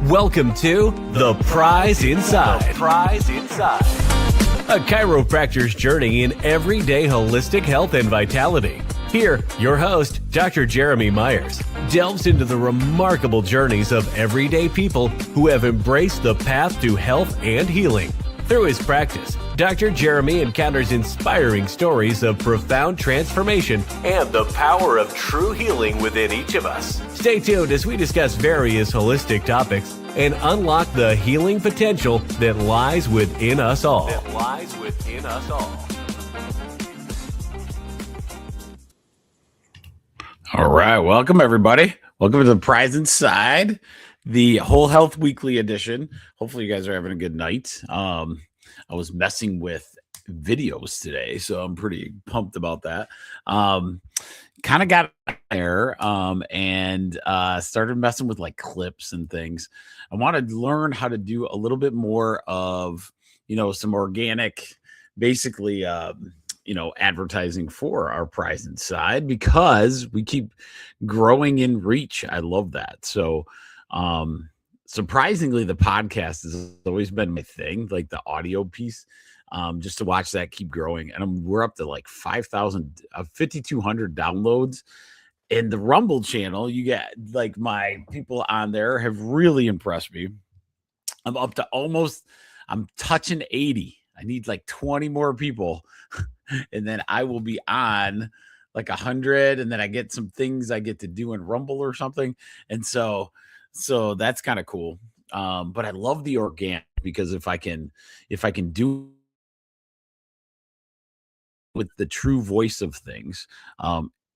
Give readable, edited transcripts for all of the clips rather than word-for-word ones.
Welcome to The Prize Inside. The Prize Inside. A chiropractor's journey in everyday holistic health and vitality. Here, your host, Dr. Jeromy Myers, delves into the remarkable journeys of everyday people who have embraced the path to health and healing. Through his practice, Dr. Jeromy encounters inspiring stories of profound transformation and the power of true healing within each of us. Stay tuned as we discuss various holistic topics and unlock the healing potential that lies within us all. All right. Welcome, everybody. Welcome to The Prize Inside, the Whole Health Weekly edition. Hopefully you guys are having a good night. I was messing with videos today, so I'm pretty pumped about that. Kind of got there and started messing with like clips and things. I wanted to learn how to do a little bit more of, some organic, basically, advertising for our Prize Inside, because we keep growing in reach. I love that. So, surprisingly, the podcast has always been my thing, like the audio piece, just to watch that keep growing. And we're up to like 5,200 downloads. And the Rumble channel, you get like my people on there have really impressed me. I'm up to I'm touching 80. I need like 20 more people. And then I will be on like 100. And then I get some things I get to do in Rumble or something. And so that's kind of cool. But I love the organic, because if I can do with the true voice of things,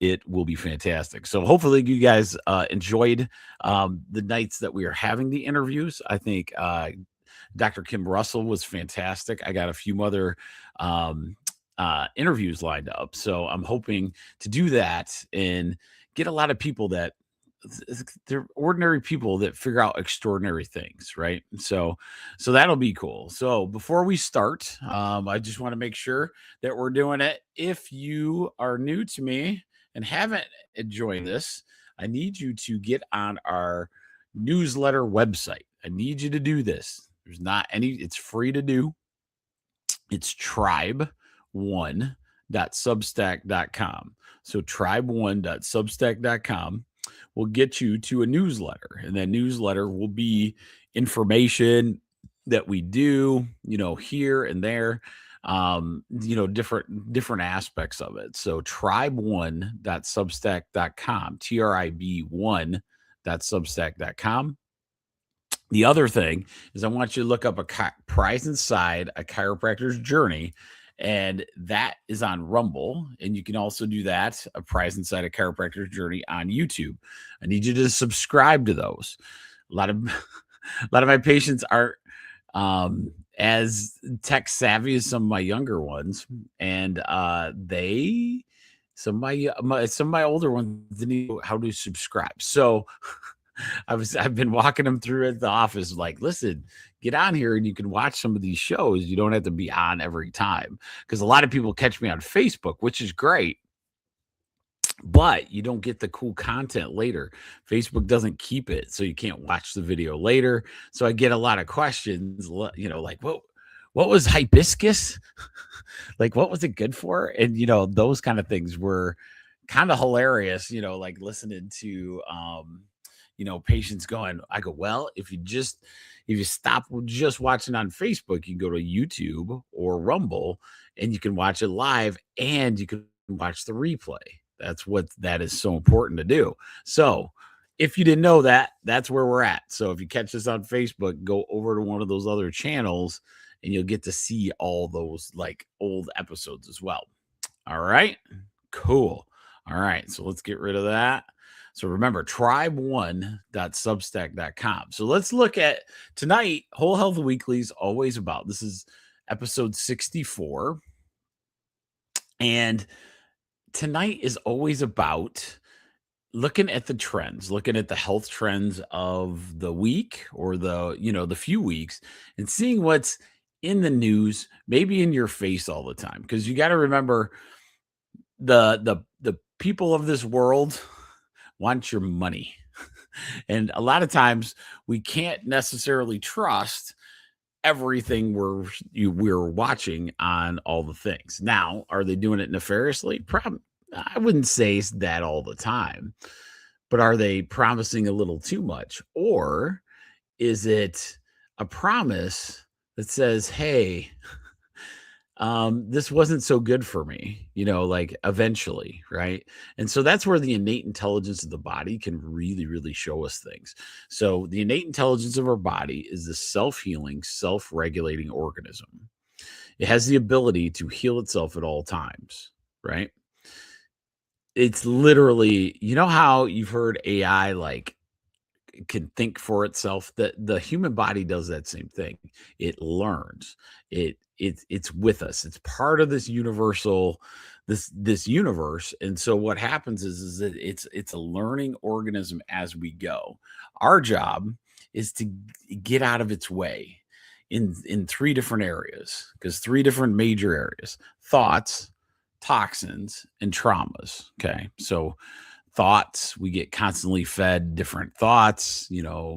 it will be fantastic. So hopefully you guys enjoyed the nights that we are having the interviews. I think Dr. Kim Russell was fantastic. I got a few other interviews lined up. So I'm hoping to do that and get a lot of people that they're ordinary people that figure out extraordinary things, right? So that'll be cool. So before we start, I just want to make sure that we're doing it. If you are new to me and haven't joined this, I need you to get on our newsletter website. I need you to do this. It's free to do. It's tribe1.substack.com. So tribe1.substack.com will get you to a newsletter, and that newsletter will be information that we do, here and there, different aspects of it. So tribe1.substack.com, trib1.substack.com. The other thing is I want you to look up a Prize Inside, a chiropractor's journey. And that is on Rumble. And you can also do that, a Prize Inside, a chiropractor's journey, on YouTube. I need you to subscribe to those. A lot of my patients aren't as tech savvy as some of my younger ones. And some of my older ones didn't know how to subscribe. So I've been walking them through at the office, like, listen, get on here and you can watch some of these shows. You don't have to be on every time, because a lot of people catch me on Facebook, which is great, but you don't get the cool content later. Facebook doesn't keep it, so you can't watch the video later. So I get a lot of questions, like, what was hibiscus? Like, what was it good for? And, those kind of things were kind of hilarious, like listening to, patients going, I go, well, if you stop just watching on Facebook, you can go to YouTube or Rumble and you can watch it live and you can watch the replay. That is so important to do. So if you didn't know that, that's where we're at. So if you catch us on Facebook, go over to one of those other channels and you'll get to see all those like old episodes as well. All right, cool. All right, so let's get rid of that. So remember, tribe1.substack.com. So let's look at tonight. Whole Health Weekly is always about, this is episode 64. And tonight is always about looking at the trends, looking at the health trends of the week or the few weeks, and seeing what's in the news, maybe in your face all the time. Because you got to remember, the people of this world want your money. And a lot of times we can't necessarily trust everything we're watching on all the things. Now, are they doing it nefariously? I wouldn't say that all the time, but are they promising a little too much? Or is it a promise that says, hey, this wasn't so good for me, like eventually, right? And so that's where the innate intelligence of the body can really, really show us things. So the innate intelligence of our body is the self-healing, self-regulating organism. It has the ability to heal itself at all times, right? It's literally, how you've heard AI like can think for itself, that the human body does that same thing. It learns. It's with us. It's part of this universal, this universe. And so what happens is that it's a learning organism as we go. Our job is to get out of its way in three different areas, because three different major areas: thoughts, toxins, and traumas. Okay, so thoughts, we get constantly fed different thoughts,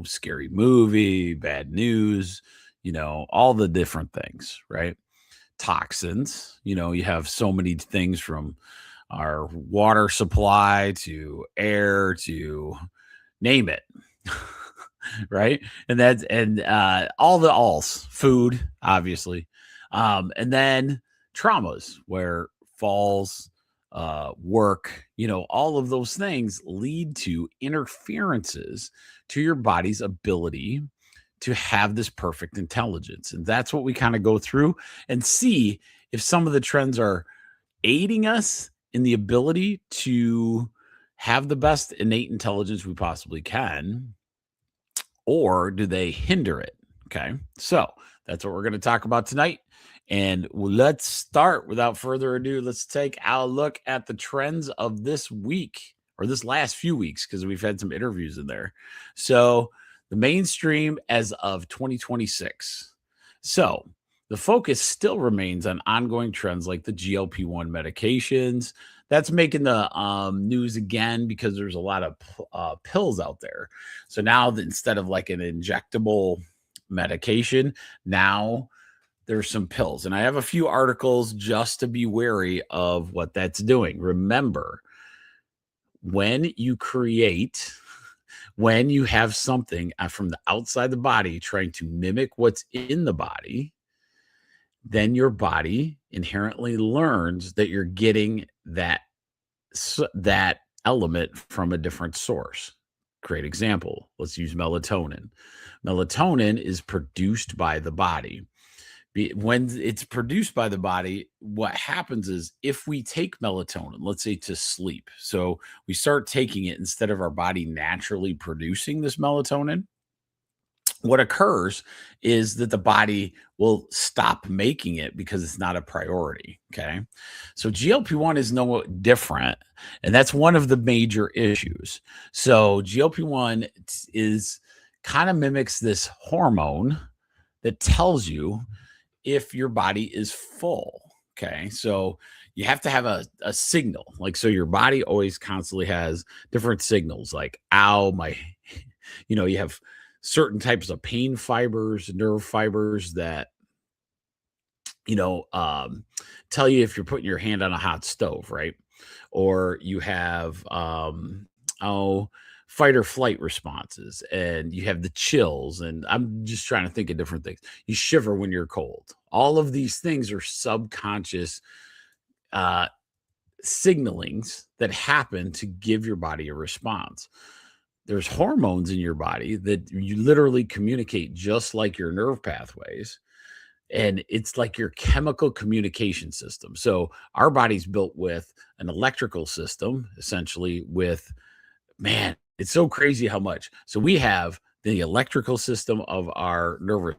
scary movie, bad news, all the different things, right? Toxins, you have so many things, from our water supply to air to name it. Right? And all the alls, food, obviously. And then traumas, where falls, work, all of those things lead to interferences to your body's ability to have this perfect intelligence. And that's what we kind of go through and see if some of the trends are aiding us in the ability to have the best innate intelligence we possibly can, or do they hinder it? Okay, so that's what we're going to talk about tonight. And let's start without further ado. Let's take a look at the trends of this week, or this last few weeks, because we've had some interviews in there. So the mainstream as of 2026. So the focus still remains on ongoing trends like the GLP-1 medications. That's making the news again because there's a lot of pills out there. So now instead of like an injectable medication, now there's some pills. And I have a few articles just to be wary of what that's doing. Remember, when you have something from the outside the body trying to mimic what's in the body, then your body inherently learns that you're getting that element from a different source. Great example. Let's use melatonin. Melatonin is produced by the body. When it's produced by the body, what happens is, if we take melatonin, let's say to sleep, so we start taking it instead of our body naturally producing this melatonin, what occurs is that the body will stop making it because it's not a priority. Okay. So GLP-1 is no different. And that's one of the major issues. So GLP-1 is kind of mimics this hormone that tells you if your body is full. Okay. So you have to have a signal. Like, so your body always constantly has different signals, like, ow, you have certain types of pain fibers, nerve fibers that, tell you if you're putting your hand on a hot stove, right? Or you have, fight or flight responses, and you have the chills. And I'm just trying to think of different things. You shiver when you're cold. All of these things are subconscious signalings that happen to give your body a response. There's hormones in your body that you literally communicate just like your nerve pathways. and it's like your chemical communication system. So our body's built with an electrical system, essentially, with, man, it's so crazy how much. So we have the electrical system of our nervous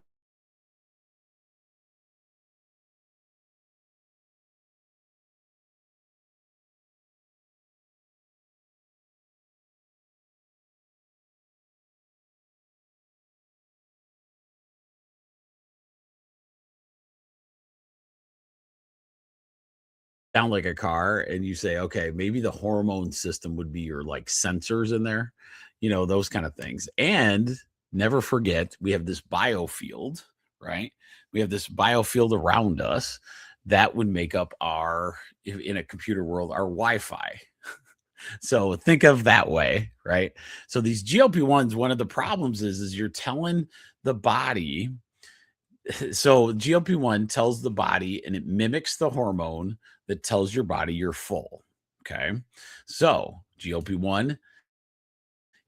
sound like a car, and you say, okay, maybe the hormone system would be your like sensors in there, those kind of things. And never forget, we have this biofield, right? We have this biofield around us that would make up in a computer world, our Wi-Fi. So think of that way, right? So these GLP-1s, one of the problems is you're telling the body. So GLP-1 tells the body, and it mimics the hormone that tells your body you're full. Okay. So GLP-1,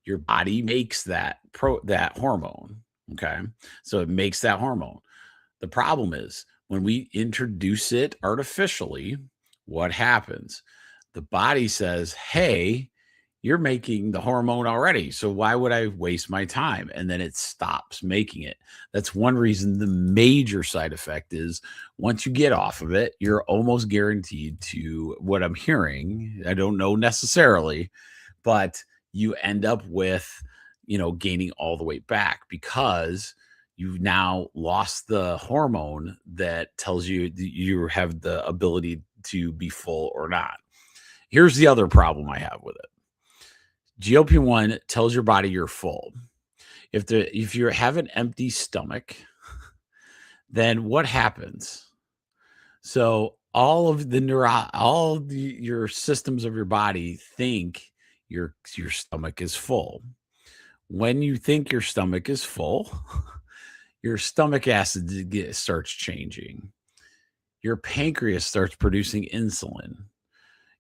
your body makes that hormone. Okay. So it makes that hormone. The problem is when we introduce it artificially, what happens? The body says, hey, you're making the hormone already. So why would I waste my time? And then it stops making it. That's one reason. The major side effect is once you get off of it, you're almost guaranteed to, what I'm hearing, I don't know necessarily, but you end up with, gaining all the weight back because you've now lost the hormone that tells you that you have the ability to be full or not. Here's the other problem I have with it. GLP-1 tells your body you're full. If you have an empty stomach, then what happens? So your systems of your body think your stomach is full. When you think your stomach is full, your stomach acid starts changing. Your pancreas starts producing insulin.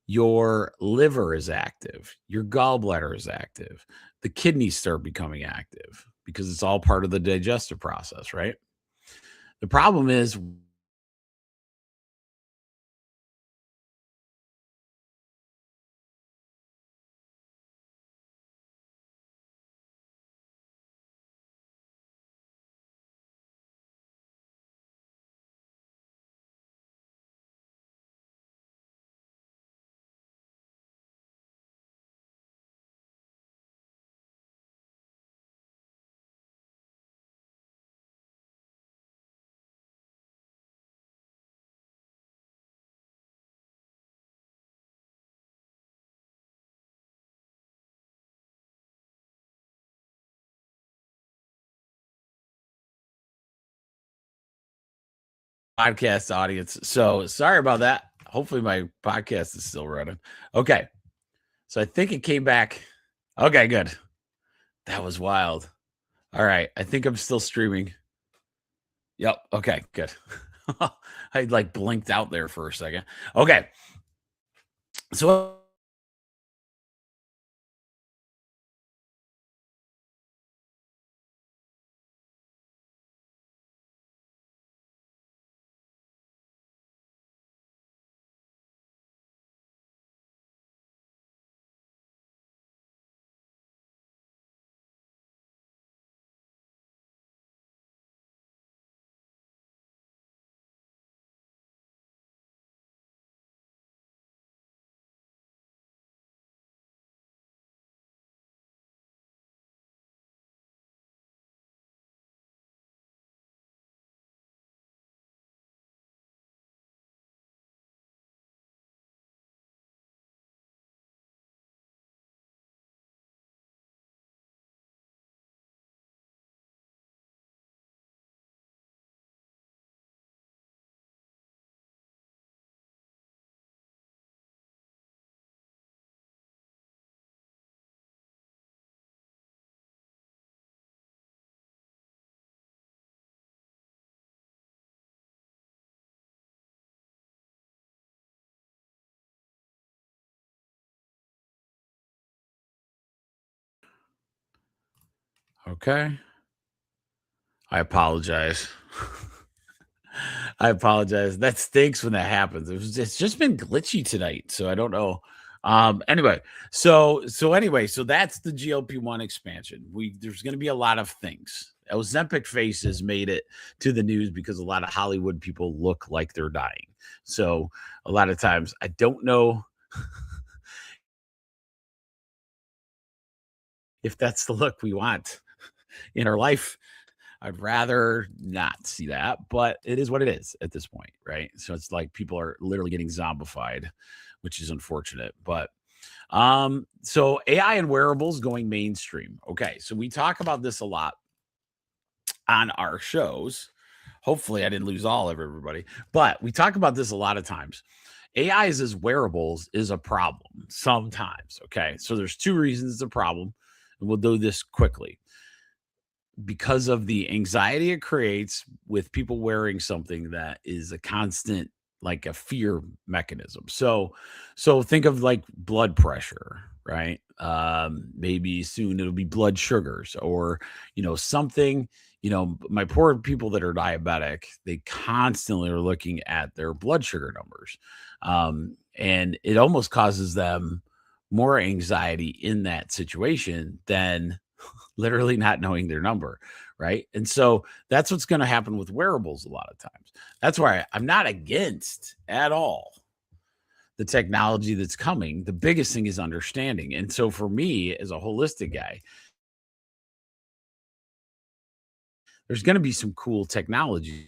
Your liver is active. Your gallbladder is active. The kidneys start becoming active because it's all part of the digestive process, right? The problem is podcast audience. So sorry about that. Hopefully my podcast is still running. Okay. So I think it came back. Okay, good. That was wild. All right. I think I'm still streaming. Yep. Okay, good. I like blinked out there for a second. Okay. So okay. I apologize. I apologize. That stinks when that happens. It's just been glitchy tonight, so I don't know. Anyway, so that's the GLP-1 expansion. There's going to be a lot of things. Ozempic face has made it to the news because a lot of Hollywood people look like they're dying. So a lot of times, I don't know if that's the look we want in our life. I'd rather not see that, but it is what it is at this point, right? So it's like people are literally getting zombified, which is unfortunate. But so AI and wearables going mainstream. Okay, so we talk about this a lot on our shows. Hopefully, I didn't lose all of everybody, but we talk about this a lot of times. AIs as wearables is a problem sometimes. Okay, so there's two reasons it's a problem, and we'll do this quickly because of the anxiety it creates with people wearing something that is a constant, like a fear mechanism. So think of like blood pressure, right? Maybe soon it'll be blood sugars or something. My poor people that are diabetic, they constantly are looking at their blood sugar numbers, and it almost causes them more anxiety in that situation than literally not knowing their number, right? And so that's what's going to happen with wearables a lot of times. That's why I'm not against at all the technology that's coming. The biggest thing is understanding. And so for me, as a holistic guy, there's going to be some cool technology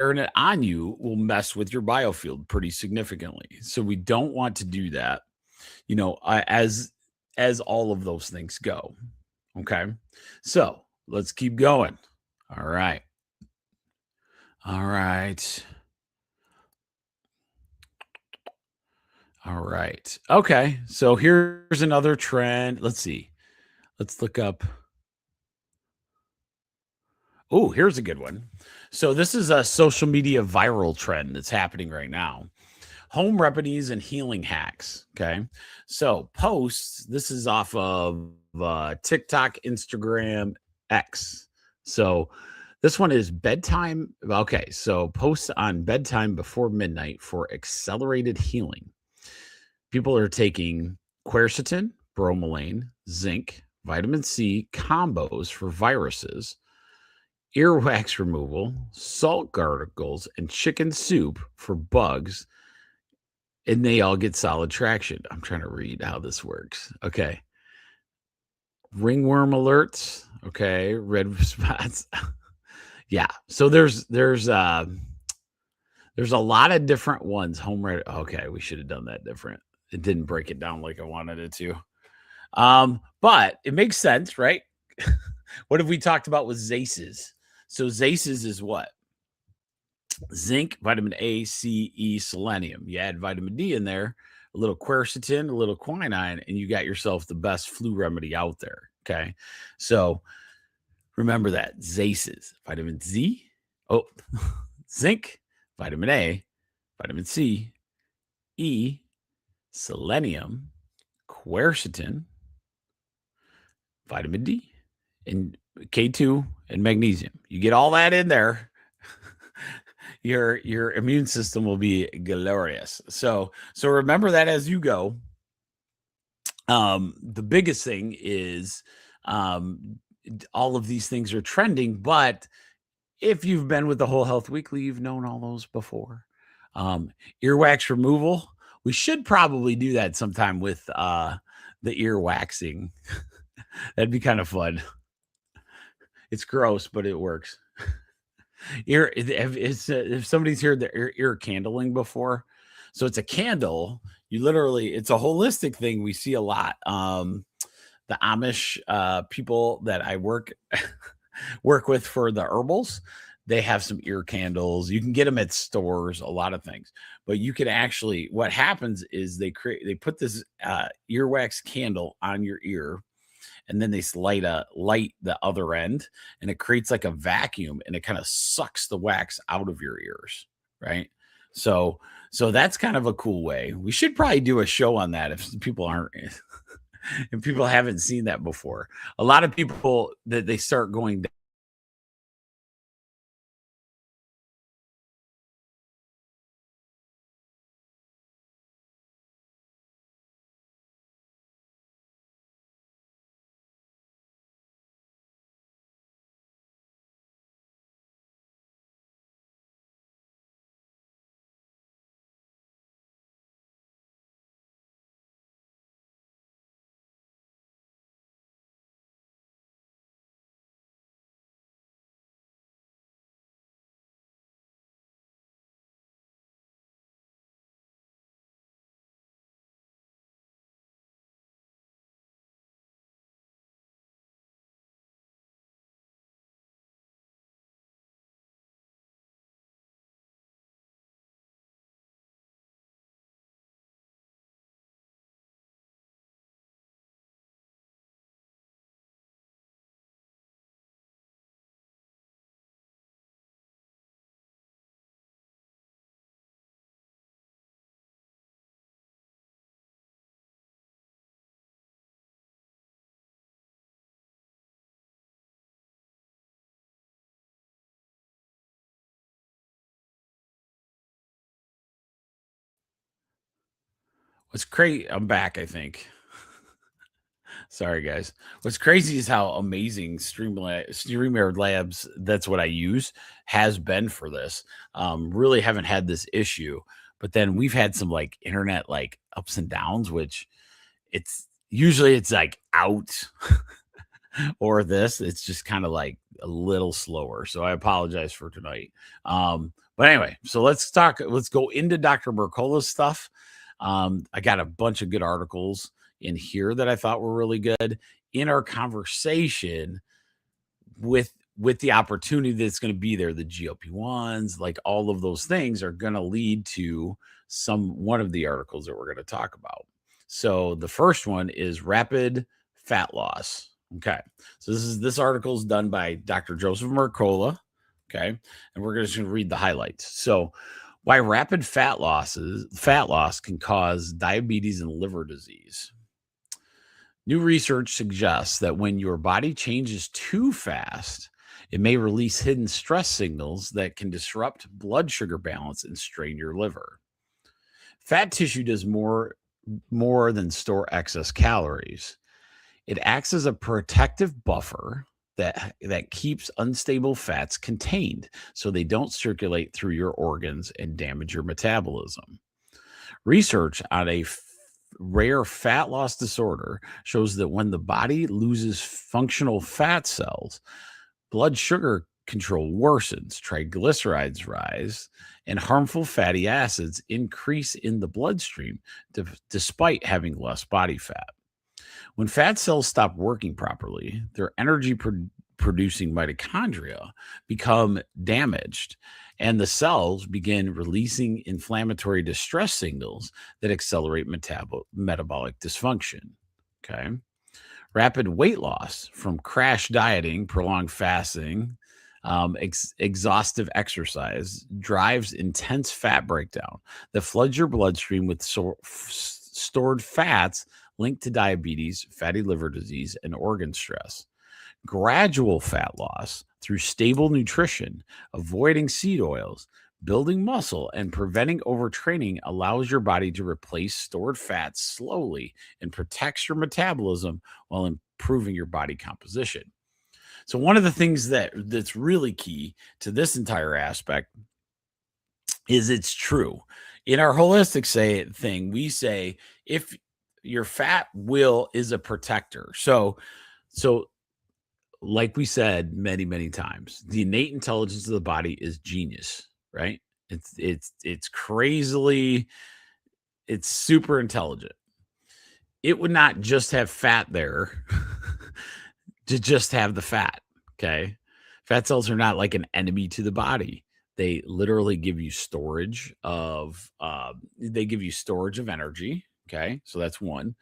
wearing it on you will mess with your biofield pretty significantly. So we don't want to do that, as all of those things go. Okay. So let's keep going. All right. All right. All right. Okay. So here's another trend. Let's see. Let's look up. Oh, here's a good one. So this is a social media viral trend that's happening right now. Home remedies and healing hacks. Okay. So posts, this is off of TikTok, Instagram, X. So this one is bedtime. Okay. So posts on bedtime before midnight for accelerated healing. People are taking quercetin, bromelain, zinc, vitamin C combos for viruses, earwax removal, salt gargles, and chicken soup for bugs, and they all get solid traction. I'm trying to read how this works. Okay. Ringworm alerts. Okay. Red spots. Yeah. So there's a lot of different ones. Home red. Okay, we should have done that different. It didn't break it down like I wanted it to. But it makes sense, right? What have we talked about with Zaces? So Zaces is what? Zinc, vitamin A, C, E, selenium. You add vitamin D in there, a little quercetin, a little quinine, and you got yourself the best flu remedy out there. Okay. So remember that. Zaces, vitamin Z, zinc, vitamin A, vitamin C, E, selenium, quercetin, vitamin D, and K2 and magnesium. You get all that in there, your immune system will be glorious. So remember that as you go. The biggest thing is all of these things are trending, but if you've been with the Whole Health Weekly, you've known all those before. Earwax removal. We should probably do that sometime with the ear waxing. That'd be kind of fun. It's gross, but it works. If somebody's heard the ear candling before, so it's a candle. It's a holistic thing we see a lot. The Amish people that I work with for the herbals, they have some ear candles. You can get them at stores, a lot of things. But you can actually, what happens is they put this earwax candle on your ear, and then they light the other end, and it creates like a vacuum, and it kind of sucks the wax out of your ears, right? So so that's kind of a cool way. We should probably do a show on that if people aren't if people haven't seen that before. A lot of people that they start going. What's crazy? I'm back, I think. Sorry, guys. What's crazy is how amazing StreamYard Labs, that's what I use, has been for this. Really haven't had this issue, but then we've had some like internet like ups and downs, which it's like out or this. It's just kind of like a little slower. So I apologize for tonight. But anyway, so let's go into Dr. Mercola's stuff. I got a bunch of good articles in here that I thought were really good in our conversation with the opportunity that's going to be there. The GLP-1s, like all of those things are going to lead to one of the articles that we're going to talk about. So the first one is rapid fat loss. Okay. So this article is done by Dr. Joseph Mercola. Okay. And we're just going to read the highlights. So why rapid fat loss can cause diabetes and liver disease. New research suggests that when your body changes too fast, it may release hidden stress signals that can disrupt blood sugar balance and strain your liver. Fat tissue does more than store excess calories. It acts as a protective buffer that keeps unstable fats contained so they don't circulate through your organs and damage your metabolism. Research on a rare fat loss disorder shows that when the body loses functional fat cells, blood sugar control worsens, triglycerides rise, and harmful fatty acids increase in the bloodstream despite having less body fat. When fat cells stop working properly, their energy producing mitochondria become damaged, and the cells begin releasing inflammatory distress signals that accelerate metabolic dysfunction. Okay. Rapid weight loss from crash dieting, prolonged fasting, exhaustive exercise drives intense fat breakdown that floods your bloodstream with stored fats linked to diabetes, fatty liver disease, and organ stress. Gradual fat loss through stable nutrition, avoiding seed oils, building muscle, and preventing overtraining allows your body to replace stored fats slowly and protects your metabolism while improving your body composition. So one of the things that's really key to this entire aspect is it's true. In our holistic thing, we say if your fat will is a protector. So like we said many times, the innate intelligence of the body is genius, right? It's crazily, it's super intelligent. It would not just have fat there to just have the fat. Okay. Fat cells are not like an enemy to the body. They literally give you storage of energy. Okay, so that's one.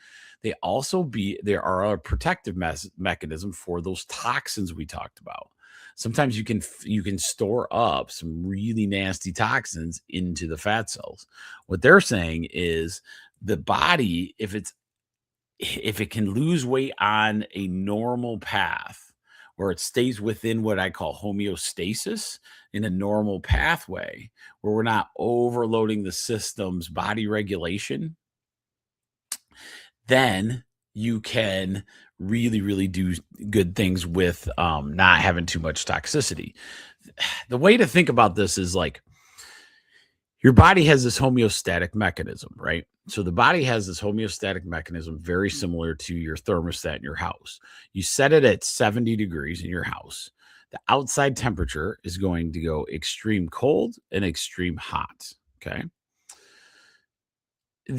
There are a protective mechanism for those toxins we talked about. Sometimes you can store up some really nasty toxins into the fat cells. What they're saying is the body, if it can lose weight on a normal path where it stays within what I call homeostasis in a normal pathway, where we're not overloading the system's body regulation, then you can really, really do good things with not having too much toxicity. The way to think about this is like your body has this homeostatic mechanism, right? So the body has this homeostatic mechanism very similar to your thermostat in your house. You set it at 70 degrees in your house. The outside temperature is going to go extreme cold and extreme hot. Okay.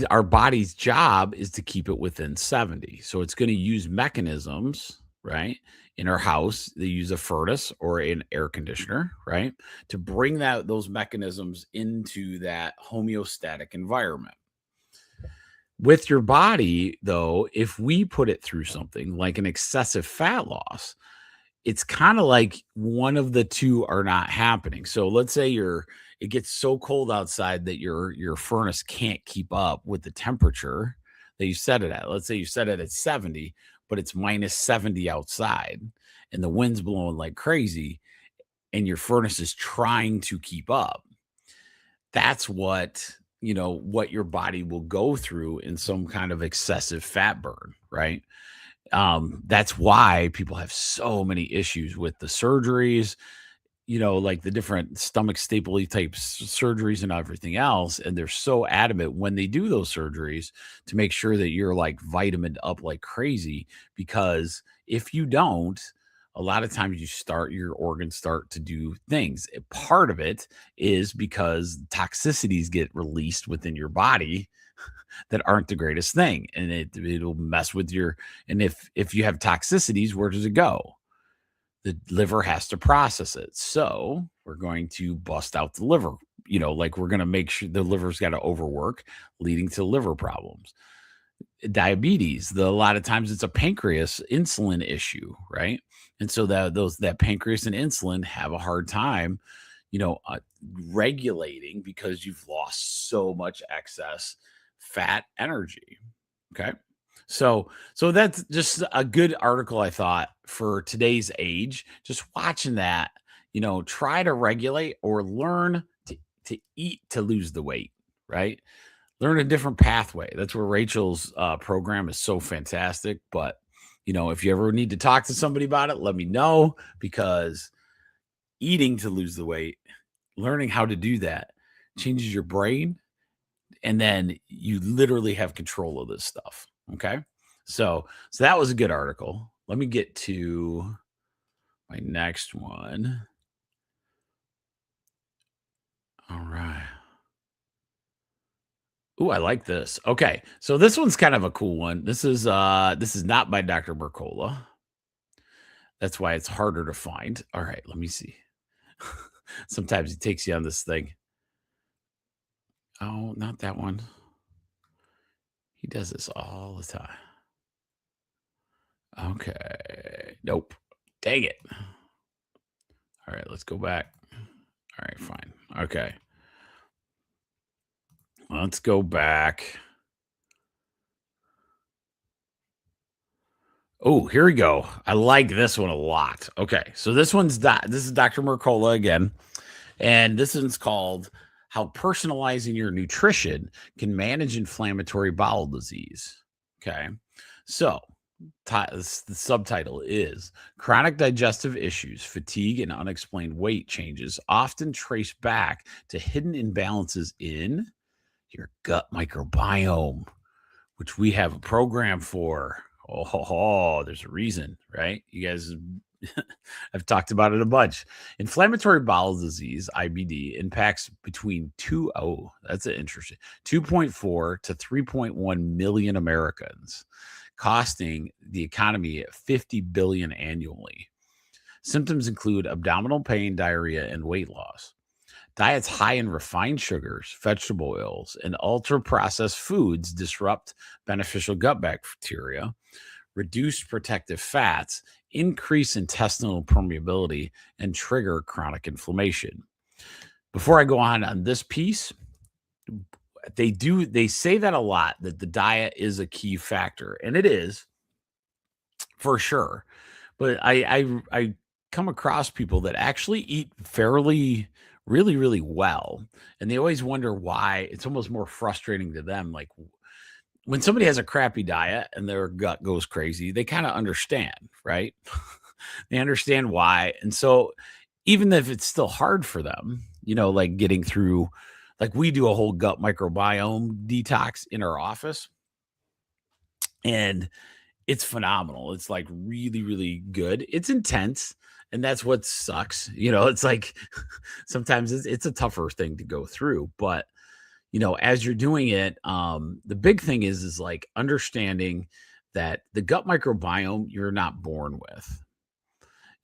Our body's job is to keep it within 70. So it's going to use mechanisms, right? In our house, they use a furnace or an air conditioner, right? To bring those mechanisms into that homeostatic environment. With your body, though, if we put it through something like an excessive fat loss, it's kind of like one of the two are not happening. So let's say it gets so cold outside that your furnace can't keep up with the temperature that you set it at. Let's say you set it at 70, but it's minus 70 outside and the wind's blowing like crazy and your furnace is trying to keep up. That's what your body will go through in some kind of excessive fat burn, right? That's why people have so many issues with the surgeries, like the different stomach staple type surgeries and everything else. And they're so adamant when they do those surgeries to make sure that you're like vitamined up like crazy, because if you don't, a lot of times your organs start to do things. Part of it is because toxicities get released within your body that aren't the greatest thing, and it'll mess with and if you have toxicities, where does it go? The liver has to process it. So we're going to bust out the liver, like we're going to make sure the liver's got to overwork, leading to liver problems. Diabetes, a lot of times it's a pancreas insulin issue, right? And so that pancreas and insulin have a hard time, regulating, because you've lost so much excess fat energy. Okay. So that's just a good article, I thought, for today's age. Just watching that, try to regulate or learn to eat to lose the weight, right? Learn a different pathway. That's where Rachel's program is so fantastic. But, if you ever need to talk to somebody about it, let me know, because eating to lose the weight, learning how to do that changes your brain. And then you literally have control of this stuff. Okay. So that was a good article. Let me get to my next one. All right. Ooh, I like this. Okay. So this one's kind of a cool one. This is not by Dr. Mercola. That's why it's harder to find. All right, let me see. Sometimes he takes you on this thing. Oh, not that one. He does this all the time. Okay. Nope. Dang it. All right, let's go back. All right, fine. Okay. Let's go back. Oh, here we go. I like this one a lot. Okay, so this is Dr. Mercola again, and this one's called "How Personalizing Your Nutrition Can Manage Inflammatory Bowel Disease." Okay, so the subtitle is "Chronic Digestive Issues, Fatigue, and Unexplained Weight Changes Often Trace Back to Hidden Imbalances in Your Gut Microbiome," which we have a program for. There's a reason, right? You guys, I've talked about it a bunch. Inflammatory bowel disease, IBD, impacts between 2.4 to 3.1 million Americans, costing the economy $50 billion annually. Symptoms include abdominal pain, diarrhea, and weight loss. Diets high in refined sugars, vegetable oils, and ultra-processed foods disrupt beneficial gut bacteria, reduce protective fats, increase intestinal permeability, and trigger chronic inflammation. Before I go on this piece, they say that a lot, that the diet is a key factor, and it is for sure. But I come across people that actually eat fairly really, really well, and they always wonder why. It's almost more frustrating to them, like, when somebody has a crappy diet and their gut goes crazy, they kinda understand, right? They understand why, and so even if it's still hard for them, like getting through, like, we do a whole gut microbiome detox in our office, and it's phenomenal. It's, like, really, really good. It's intense, and that's what sucks, it's like sometimes it's a tougher thing to go through, but, as you're doing it, the big thing is, like, understanding that the gut microbiome you're not born with.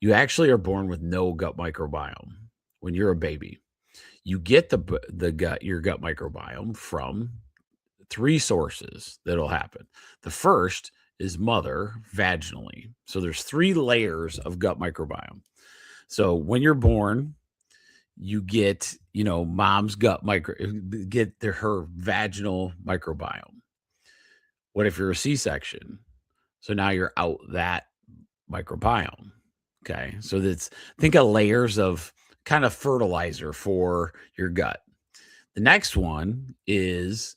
You actually are born with no gut microbiome when you're a baby. You get your gut microbiome from 3 sources that'll happen. The first is mother vaginally. So there's 3 layers of gut microbiome. So when you're born, you get, mom's her vaginal microbiome. What if you're a C-section? So now you're out that microbiome. Okay. So think of layers of kind of fertilizer for your gut. The next one is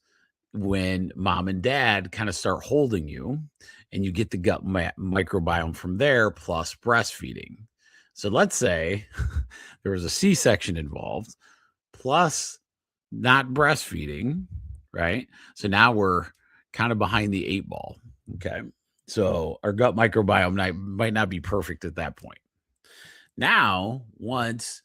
when mom and dad kind of start holding you, and you get the gut microbiome from there, plus breastfeeding. So let's say there was a C-section involved, plus not breastfeeding, right? So now we're kind of behind the 8 ball. Okay. So our gut microbiome might not be perfect at that point. Now, once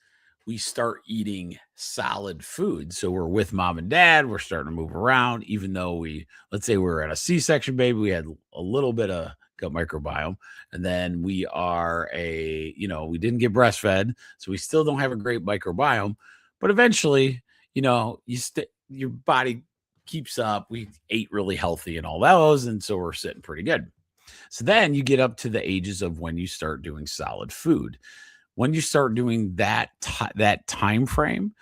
we start eating solid food, so we're with mom and dad, we're starting to move around, even though let's say we're at a C-section baby, we had a little bit of gut microbiome, and then we we didn't get breastfed, so we still don't have a great microbiome, but eventually, your body keeps up. We ate really healthy and all those, and so we're sitting pretty good. So then you get up to the ages of when you start doing solid food. When you start doing that time frame,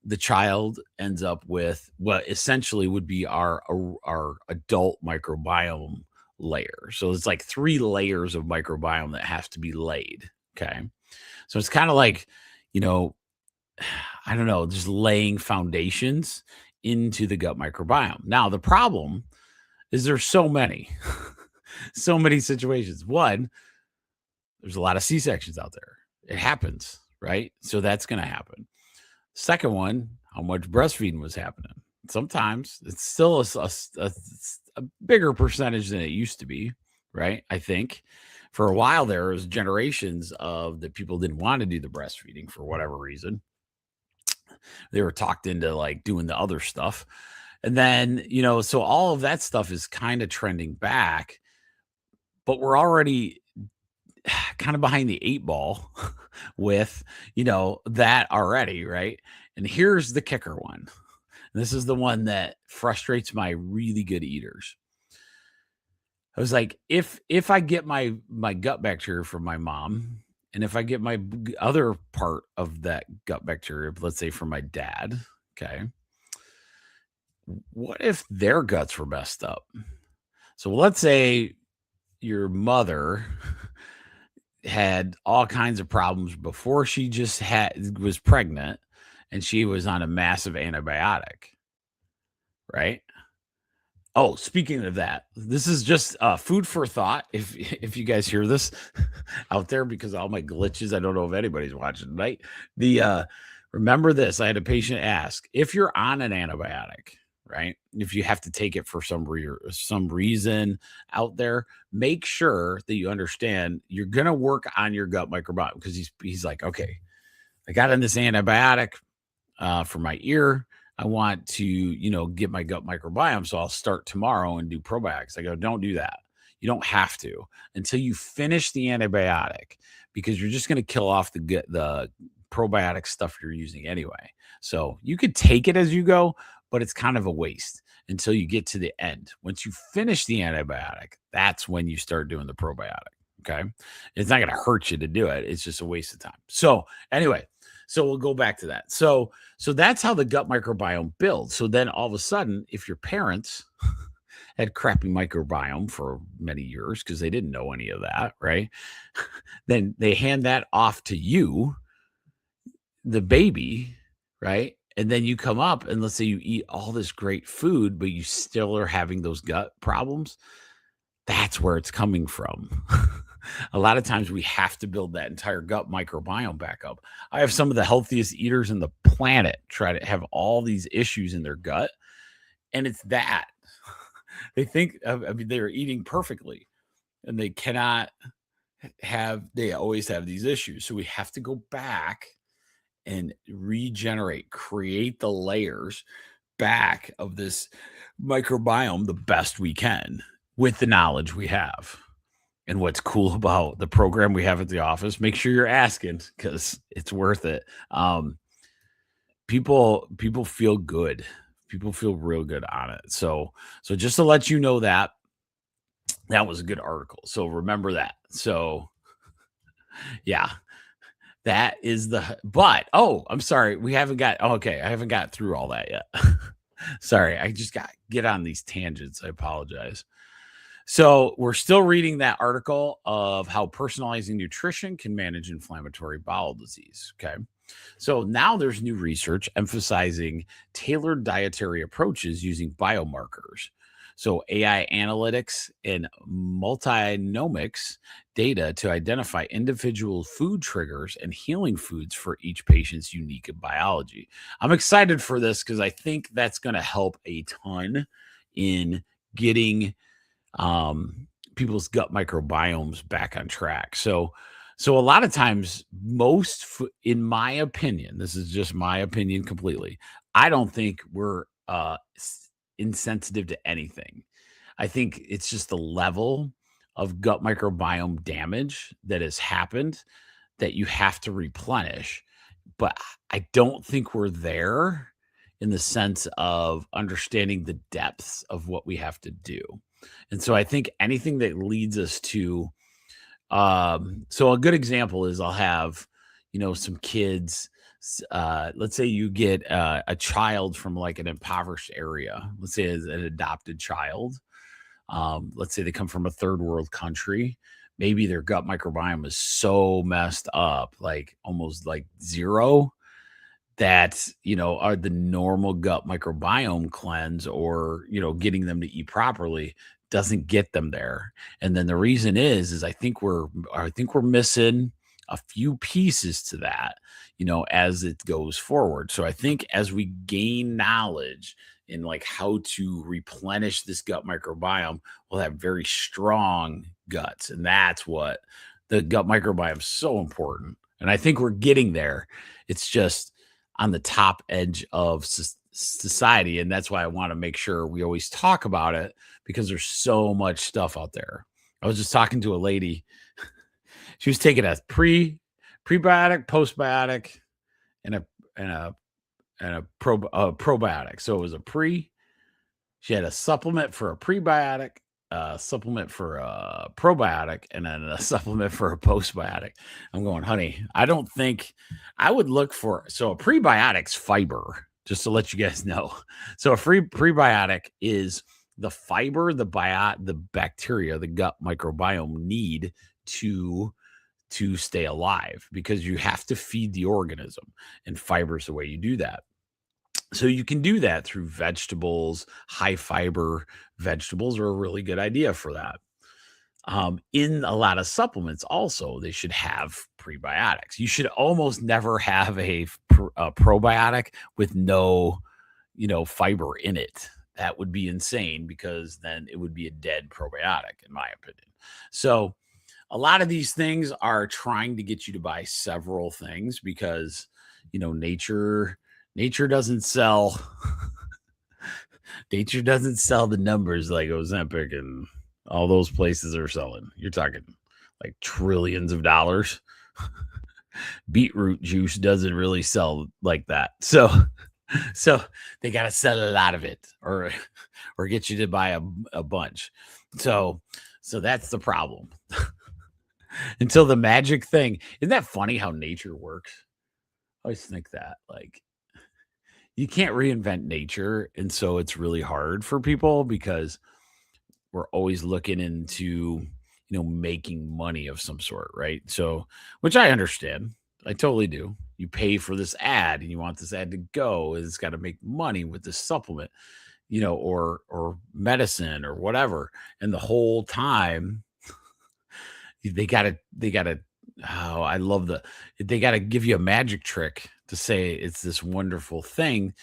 the child ends up with what essentially would be our adult microbiome layer. So it's like 3 layers of microbiome that have to be laid. Okay. So it's kind of like, I don't know, just laying foundations into the gut microbiome. Now, the problem is there's so many, so many situations. One, there's a lot of C-sections out there. It happens, right? So that's going to happen. Second one, how much breastfeeding was happening. Sometimes it's still a bigger percentage than it used to be, right? I think for a while there was generations of the people didn't want to do the breastfeeding for whatever reason. They were talked into like doing the other stuff. And then, so all of that stuff is kind of trending back, but we're already kind of behind the 8 ball with, that already, right? And here's the kicker one. And this is the one that frustrates my really good eaters. I was like, if I get my gut bacteria from my mom, and if I get my other part of that gut bacteria, let's say from my dad, okay, what if their guts were messed up? So let's say your mother had all kinds of problems before she just was pregnant, and she was on a massive antibiotic, right? Oh, speaking of that, this is just food for thought. If you guys hear this out there, because all my glitches, I don't know if anybody's watching tonight. Remember this: I had a patient ask, if you're on an antibiotic, right? If you have to take it for some reason out there, make sure that you understand you're gonna work on your gut microbiome, because he's like, okay, I got on this antibiotic for my ear. I want to, get my gut microbiome. So I'll start tomorrow and do probiotics. I go, don't do that. You don't have to until you finish the antibiotic, because you're just going to kill off the probiotic stuff you're using anyway. So you could take it as you go, but it's kind of a waste until you get to the end. Once you finish the antibiotic, that's when you start doing the probiotic. Okay. It's not going to hurt you to do it. It's just a waste of time. So anyway, so we'll go back to that. So that's how the gut microbiome builds. So then all of a sudden, if your parents had crappy microbiome for many years because they didn't know any of that, right? Then they hand that off to you, the baby, right? And then you come up and let's say you eat all this great food, but you still are having those gut problems. That's where it's coming from. A lot of times we have to build that entire gut microbiome back up. I have some of the healthiest eaters in the planet try to have all these issues in their gut. And it's that they think, they're eating perfectly and they cannot they always have these issues. So we have to go back and regenerate, create the layers back of this microbiome the best we can with the knowledge we have. And what's cool about the program we have at the office, make sure you're asking because it's worth it. People feel good. People feel real good on it. So just to let you know that was a good article. So remember that. So yeah, that is I'm sorry. I haven't got through all that yet. Sorry. I just get on these tangents. I apologize. So we're still reading that article of how personalizing nutrition can manage inflammatory bowel disease. Okay. So now there's new research emphasizing tailored dietary approaches using biomarkers. So AI analytics and multinomics data to identify individual food triggers and healing foods for each patient's unique biology. I'm excited for this because I think that's going to help a ton in getting people's gut microbiomes back on track. So a lot of times, in my opinion, this is just my opinion completely, I don't think we're insensitive to anything. I think it's just the level of gut microbiome damage that has happened that you have to replenish. But I don't think we're there in the sense of understanding the depths of what we have to do. And so I think anything that leads us to, so a good example is I'll have, some kids, let's say you get a child from like an impoverished area, let's say as an adopted child. Let's say they come from a third world country. Maybe their gut microbiome is so messed up, like almost like zero, that, are the normal gut microbiome cleanse or, getting them to eat properly doesn't get them there. And then the reason is I think we're missing a few pieces to that, as it goes forward. So I think as we gain knowledge in like how to replenish this gut microbiome, we'll have very strong guts. And that's what the gut microbiome is so important. And I think we're getting there. It's just on the top edge of society. And that's why I want to make sure we always talk about it because there's so much stuff out there. I was just talking to a lady. She was taking a prebiotic, postbiotic, and a probiotic. So it was she had a supplement for a prebiotic, a supplement for a probiotic, and then a supplement for a postbiotic. I'm going, honey, I don't think I would look for, so a prebiotic's fiber, just to let you guys know. So a prebiotic is the fiber, the bacteria, the gut microbiome need to stay alive because you have to feed the organism, and fiber is the way you do that. So you can do that through vegetables. High fiber vegetables are a really good idea for that. In a lot of supplements also, they should have prebiotics. You should almost never have a probiotic with no, fiber in it. That would be insane because then it would be a dead probiotic, in my opinion. So a lot of these things are trying to get you to buy several things because, nature doesn't sell. Nature doesn't sell the numbers like Ozempic and all those places are selling. You're talking like trillions of dollars. beetroot juice doesn't really sell like that. So they got to sell a lot of it or get you to buy a bunch. So that's the problem. Until the magic thing. Isn't that funny how nature works? I always think that, like, you can't reinvent nature, and so it's really hard for people because we're always looking into, making money of some sort, right? So, which I understand. I totally do. You pay for this ad and you want this ad to go, and it's got to make money with this supplement, or medicine or whatever. And the whole time they gotta oh, I love they gotta give you a magic trick to say it's this wonderful thing,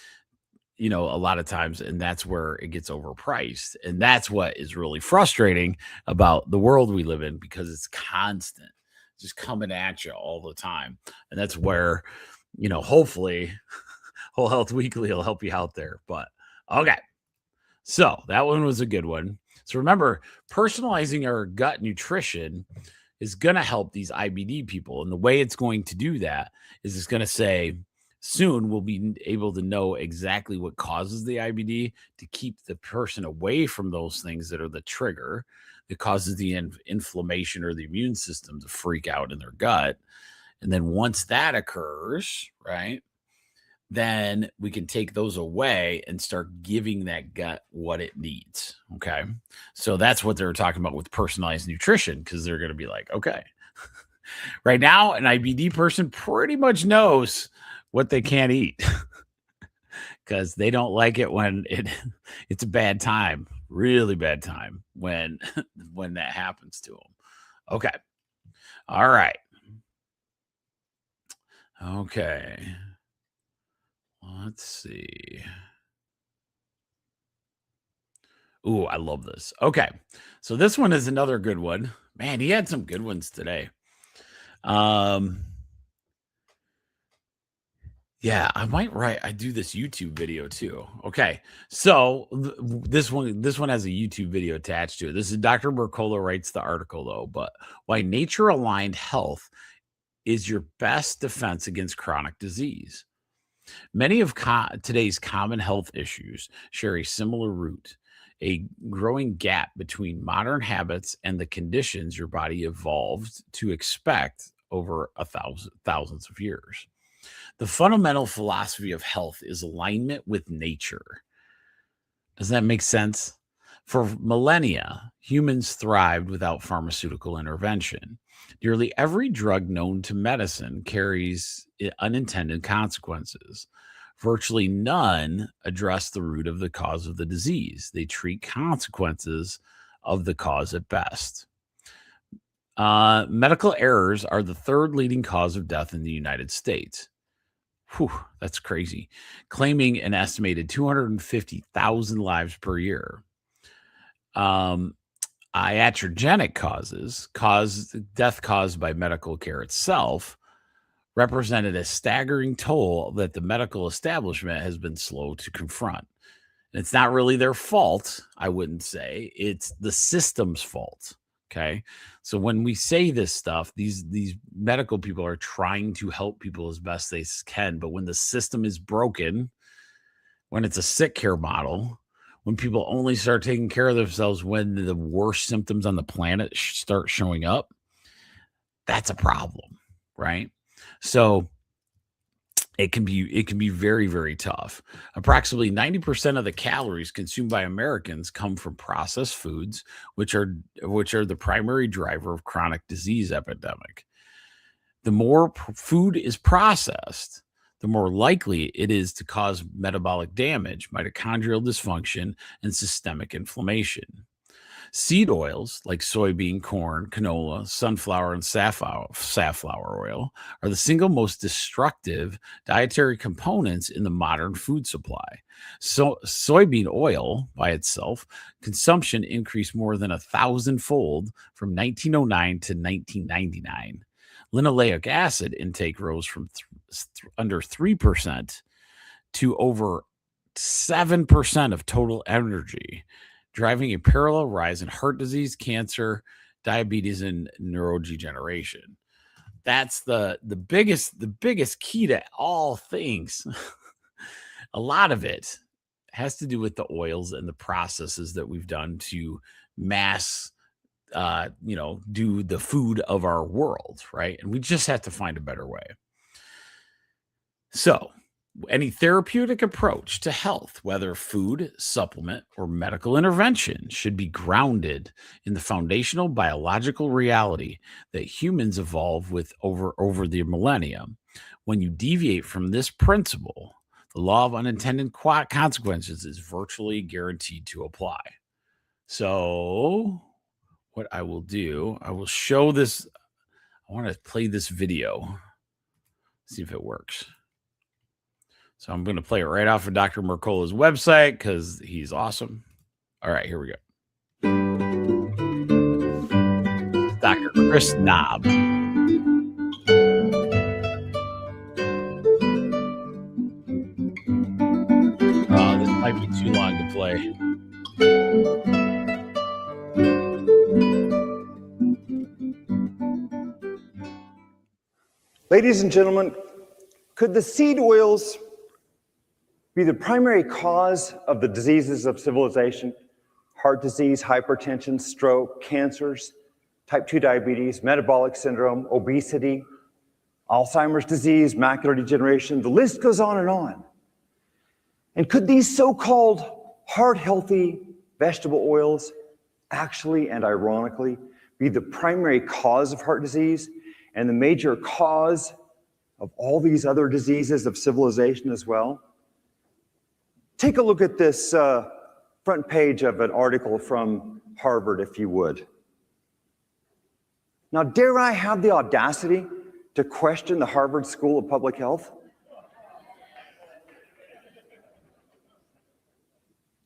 a lot of times, and that's where it gets overpriced. And that's what is really frustrating about the world we live in, because it's constant, just coming at you all the time. And that's where, hopefully Whole Health Weekly will help you out there. But okay. So that one was a good one. So remember, personalizing our gut nutrition is going to help these IBD people. And the way it's going to do that is it's going to say, soon we'll be able to know exactly what causes the IBD to keep the person away from those things that are the trigger that causes the inflammation or the immune system to freak out in their gut. And then once that occurs, right, then we can take those away and start giving that gut what it needs. Okay. So that's what they're talking about with personalized nutrition, because they're going to be like, okay, right now, an IBD person pretty much knows what they can't eat because they don't like it when it's a bad time, really bad time when that happens to them. Okay. All right. Okay. Let's see. Ooh, I love this. Okay. So this one is another good one. Man, he had some good ones today. Yeah, I might I do this YouTube video too. Okay. So this one has a YouTube video attached to it. This is Dr. Mercola writes the article though, but why nature aligned health is your best defense against chronic disease. Many of today's common health issues share a similar root, a growing gap between modern habits and the conditions your body evolved to expect over thousands of years. The fundamental philosophy of health is alignment with nature. Does that make sense? For millennia, humans thrived without pharmaceutical intervention. Nearly every drug known to medicine carries unintended consequences. Virtually none address the root of the cause of the disease. They treat consequences of the cause at best. Medical errors are the third leading cause of death in the United States. Whew, that's crazy. Claiming an estimated 250,000 lives per year. Iatrogenic causes, death caused by medical care itself, represented a staggering toll that the medical establishment has been slow to confront. And it's not really their fault, I wouldn't say. It's the system's fault. Okay. So when we say this stuff, these medical people are trying to help people as best they can. But when the system is broken, when it's a sick care model, when people only start taking care of themselves when the worst symptoms on the planet start showing up, that's a problem, right? So it can be very, very tough. Approximately 90% of the calories consumed by Americans come from processed foods, which are the primary driver of chronic disease epidemic. The more food is processed, the more likely it is to cause metabolic damage, mitochondrial dysfunction, and systemic inflammation. Seed oils like soybean, corn, canola, sunflower, and safflower oil are the single most destructive dietary components in the modern food supply. So soybean oil by itself, consumption increased more than 1,000-fold from 1909 to 1999. Linoleic acid intake rose from under 3% to over 7% of total energy, driving a parallel rise in heart disease, cancer, diabetes, and neurodegeneration. that's the biggest key to all things. A lot of it has to do with the oils and the processes that we've done to mass do the food of our world, right? And we just have to find a better way. So any therapeutic approach to health, whether food, supplement, or medical intervention, should be grounded in the foundational biological reality that humans evolve with over the millennium. When you deviate from this principle, the law of unintended consequences is virtually guaranteed to apply. So what I will do, I will show this. I want to play this video, see if it works. So I'm going to play it right off of Dr. Mercola's website because he's awesome. All right, here we go. Dr. Chris Knob. Oh, this might be too long to play. Ladies and gentlemen, could the seed oils be the primary cause of the diseases of civilization? Heart disease, hypertension, stroke, cancers, type 2 diabetes, metabolic syndrome, obesity, Alzheimer's disease, macular degeneration, the list goes on and on. And could these so-called heart-healthy vegetable oils actually and ironically be the primary cause of heart disease and the major cause of all these other diseases of civilization as well? Take a look at this front page of an article from Harvard, if you would. Now, dare I have the audacity to question the Harvard School of Public Health?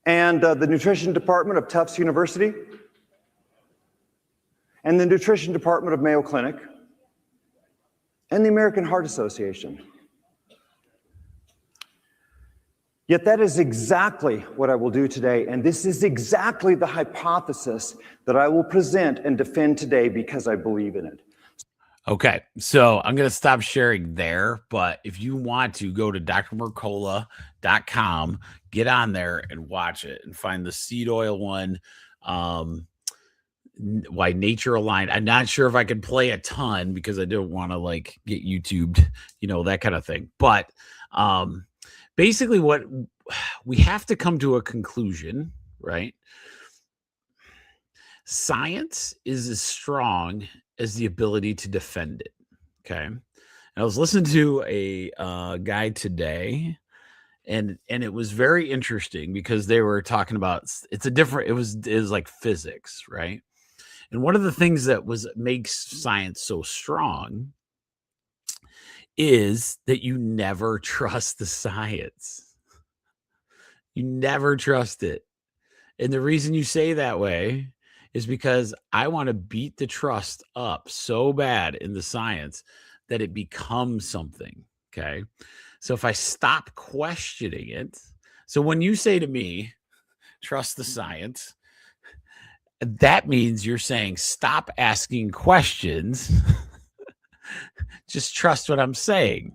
And the Nutrition Department of Tufts University? And the Nutrition Department of Mayo Clinic? And the American Heart Association? Yet that is exactly what I will do today, and this is exactly the hypothesis that I will present and defend today because I believe in it. Okay, so I'm going to stop sharing there, but if you want to go to drmercola.com, get on there and watch it and find the seed oil one, why nature aligned. I'm not sure if I can play a ton because I don't want to like get YouTubed, that kind of thing. But basically what we have to come to a conclusion, right? Science is as strong as the ability to defend it. Okay. And I was listening to a guy today, and it was very interesting because they were talking about it was like physics, right? And one of the things that makes science so strong is that you never trust the science. You never trust it. And the reason you say that way is because I want to beat the trust up so bad in the science that it becomes something. Okay. So if I stop questioning it, so when you say to me, trust the science, that means you're saying stop asking questions. Just trust what I'm saying.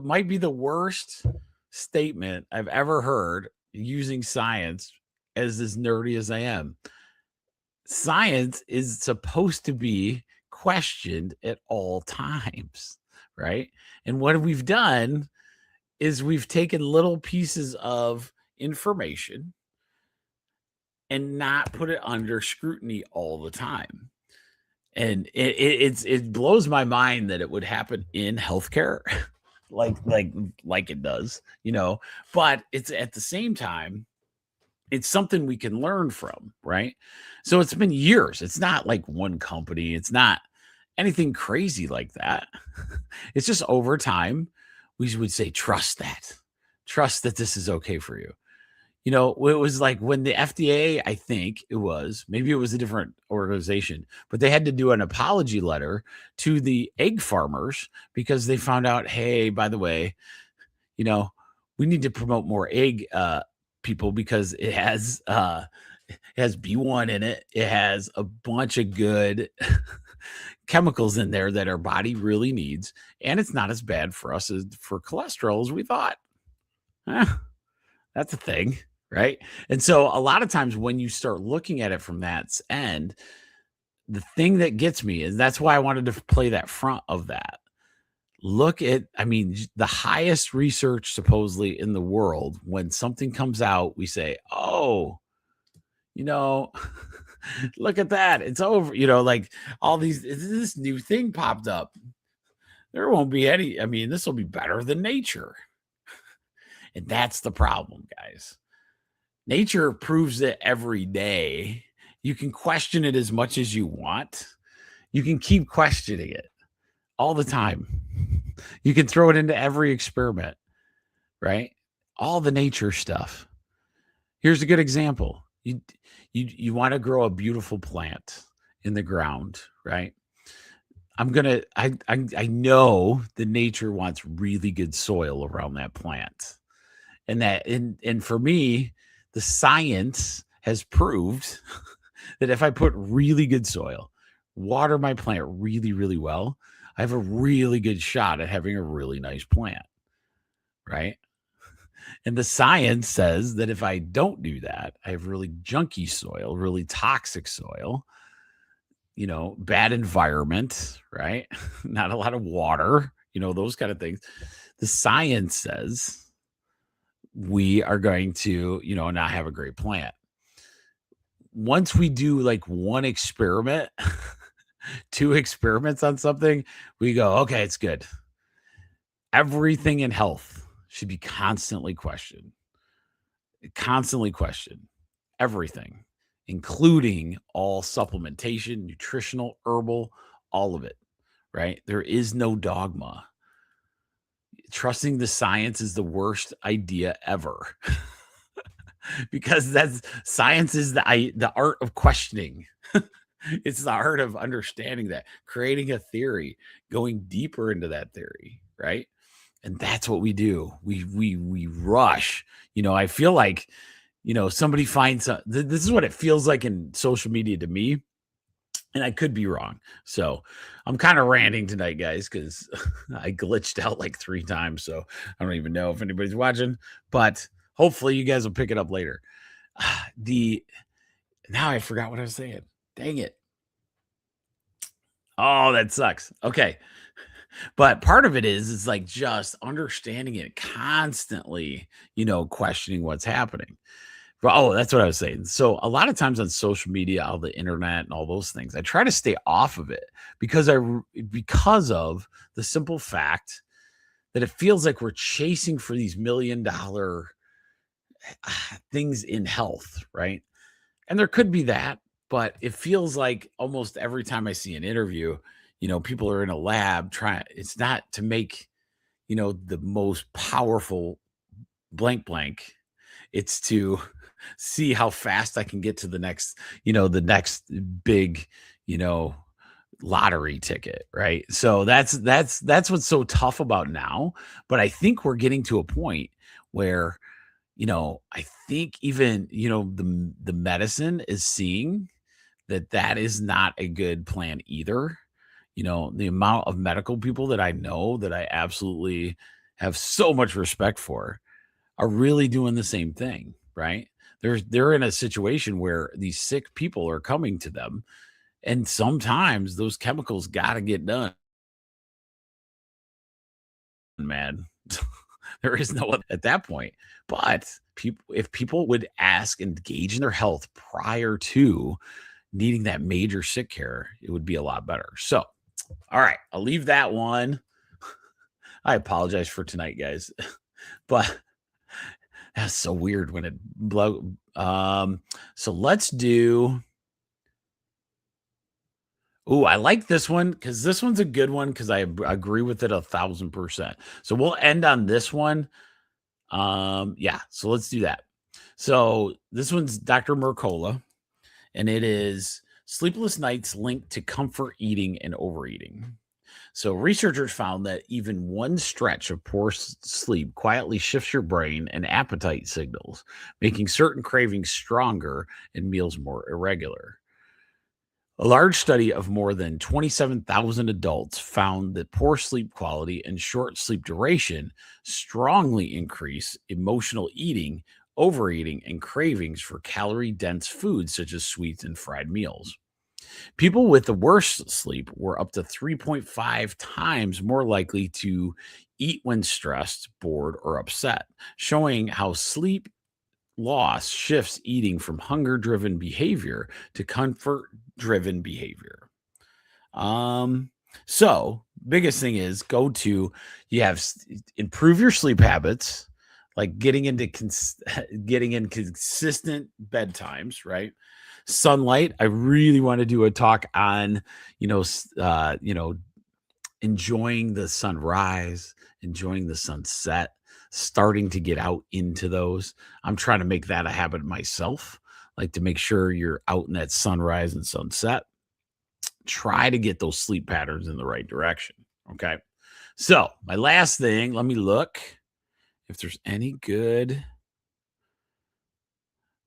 Might be the worst statement I've ever heard using science as nerdy as I am. Science is supposed to be questioned at all times, right? And what we've done is we've taken little pieces of information and not put it under scrutiny all the time. And it blows my mind that it would happen in healthcare, like it does, but it's at the same time, it's something we can learn from, right? So it's been years. It's not like one company. It's not anything crazy like that. It's just over time, we would say, trust that this is okay for you. It was like when the FDA, I think maybe it was a different organization, but they had to do an apology letter to the egg farmers because they found out, hey, by the way, we need to promote more egg people because it has B1 in it. It has a bunch of good chemicals in there that our body really needs, and it's not as bad for us for cholesterol as we thought. That's a thing, right? And so a lot of times when you start looking at it from that end, the thing that gets me is that's why I wanted to play that front of that. Look at, the highest research supposedly in the world, when something comes out, we say, oh, look at that. It's over, like all this new thing popped up. There won't be any, this will be better than nature. And that's the problem, guys. Nature proves it every day. You can question it as much as you want. You can keep questioning it all the time. You can throw it into every experiment, right? All the nature stuff. Here's a good example. You want to grow a beautiful plant in the ground, right? I know the nature wants really good soil around that plant. And for me, the science has proved that if I put really good soil, water my plant really, really well, I have a really good shot at having a really nice plant, right? And the science says that if I don't do that, I have really junky soil, really toxic soil, bad environment, right? Not a lot of water, those kind of things. The science says we are going to, not have a great plant. Once we do like one experiment, 2 experiments on something, we go, okay, it's good. Everything in health should be constantly questioned. Everything, including all supplementation, nutritional, herbal, all of it, right? There is no dogma. Trusting the science is the worst idea ever. Because science is the art of questioning. It's the art of understanding that, creating a theory, going deeper into that theory, right? And that's what we do. We rush. I feel like, somebody finds this is what it feels like in social media to me. And I could be wrong. So I'm kind of ranting tonight, guys, because I glitched out like 3 times. So I don't even know if anybody's watching, but hopefully you guys will pick it up later. Now I forgot what I was saying. Dang it. Oh, that sucks. Okay. But part of it is like just understanding it constantly, questioning what's happening. Oh, that's what I was saying. So a lot of times on social media, all the internet and all those things, I try to stay off of it because of the simple fact that it feels like we're chasing for these $1 million things in health, right? And there could be that, but it feels like almost every time I see an interview, people are in a lab it's not to make, the most powerful blank. It's to see how fast I can get to the next big, lottery ticket, right? So that's what's so tough about now. But I think we're getting to a point where, I think even, the medicine is seeing that is not a good plan either. The amount of medical people that I know that I absolutely have so much respect for are really doing the same thing, right? They're in a situation where these sick people are coming to them, and sometimes those chemicals got to get done, man. There is no other at that point. But if people would ask and engage in their health prior to needing that major sick care, it would be a lot better. So, all right, I'll leave that one. I apologize for tonight, guys, but that's so weird when it blow. So let's do. Oh, I like this one because this one's a good one because I agree with it 1,000%. So we'll end on this one. Yeah, so let's do that. So this one's Dr. Mercola, and it is sleepless nights linked to comfort eating and overeating. So researchers found that even one stretch of poor sleep quietly shifts your brain and appetite signals, making certain cravings stronger and meals more irregular. A large study of more than 27,000 adults found that poor sleep quality and short sleep duration strongly increase emotional eating, overeating, and cravings for calorie-dense foods such as sweets and fried meals. People with the worst sleep were up to 3.5 times more likely to eat when stressed, bored, or upset, showing how sleep loss shifts eating from hunger driven behavior to comfort driven behavior. So biggest thing is improve your sleep habits, like getting in consistent bedtimes, right? Sunlight. I really want to do a talk on, enjoying the sunrise, enjoying the sunset, starting to get out into those. I'm trying to make that a habit myself, like to make sure you're out in that sunrise and sunset. Try to get those sleep patterns in the right direction. Okay. So, my last thing, let me look if there's any good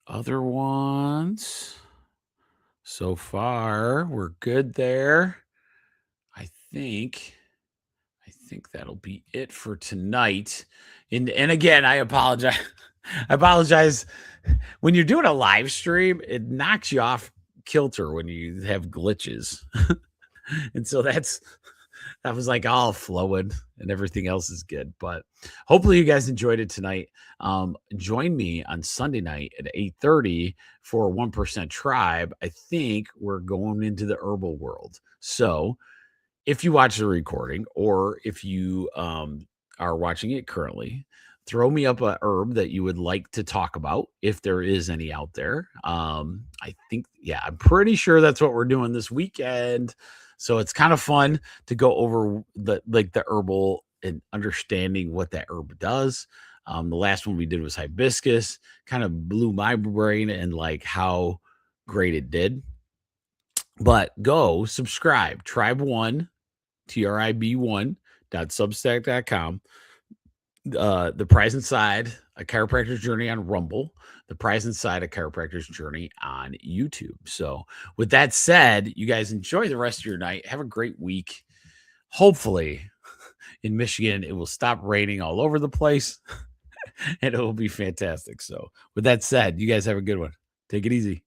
other ones. So far, we're good there. I think that'll be it for tonight. And again, I apologize. I apologize. When you're doing a live stream, it knocks you off kilter when you have glitches. And so that was like all flowing and everything else is good. But hopefully you guys enjoyed it tonight. Join me on Sunday night at 8:30 for 1% Tribe. I think we're going into the herbal world. So if you watch the recording or if you are watching it currently, throw me up a herb that you would like to talk about if there is any out there. I'm pretty sure that's what we're doing this weekend. So it's kind of fun to go over the herbal and understanding what that herb does. The last one we did was hibiscus, kind of blew my brain and like how great it did. But go subscribe, Tribe1, TRIB1.substack.com. The Prize Inside, a chiropractor's journey on Rumble, the Prize Inside, a chiropractor's journey on YouTube. So with that said, you guys enjoy the rest of your night. Have a great week. Hopefully in Michigan, it will stop raining all over the place and it will be fantastic. So with that said, you guys have a good one. Take it easy.